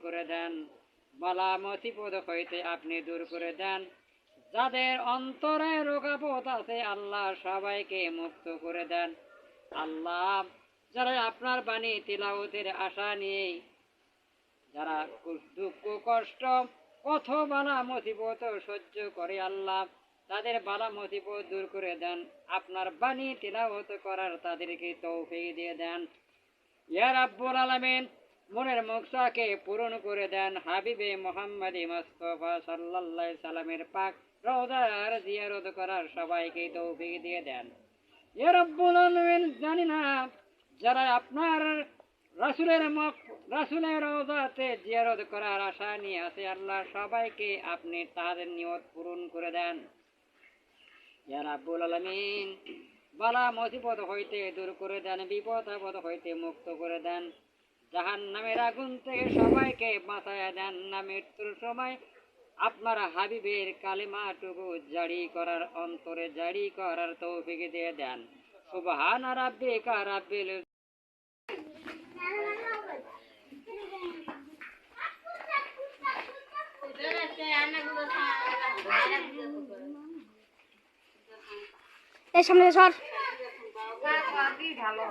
করে দেন, বালা মুসিবত হইতে আপনি দূর করে দেন। যাদের অন্তরে রোগাপদ আছে আল্লাহ সবাইকে মুক্ত করে দেন। আল্লাহ যারা আপনার বাণী তিলাওয়াতের আশা নিয়ে যারা দুঃখ কষ্ট কত বালা মুসিবত সহ্য করে আল্লাহ তাদের বালা মুসিবত দূর করে দেন। আপনার বাণী তিলাওয়াত করার তাদেরকে তৌফিক দিয়ে দেন। ইয়া রাব্বুল আলামিন মনের মুকসাকে পূরণ করে দেন। হাবিবে মুহাম্মদ মুস্তাফা সাল্লাল্লাহু আলাইহি সাল্লামের পাক রওজার জিয়ারত করার সবাইকে তৌফিক দিয়ে দেন। ইয়া রাব্বুল আলামিন জানি না যারা আপনার রাসূলের রওজাতে জিয়ারত করার আশা নিয়ে আছে আল্লাহ সবাইকে আপনি তাদের নিয়ত পূরণ করে দেন। ইয়া রাব্বুল আলামিন বালা মুসিবত হইতে দূর করে দেন, বিপদ আপদ হইতে মুক্ত করে দেন। জাহান্নামের আগুন থেকে সবাইকে বাঁচায়া দেন না। মৃত্যুর সময় আপনার হাবিবের কালিমাটুকু জারি করার অন্তরে জারি করার তৌফিক দিয়ে দেন। সুবহান রাব্বিকা রাব্বিল এই সামনে সর। ভালো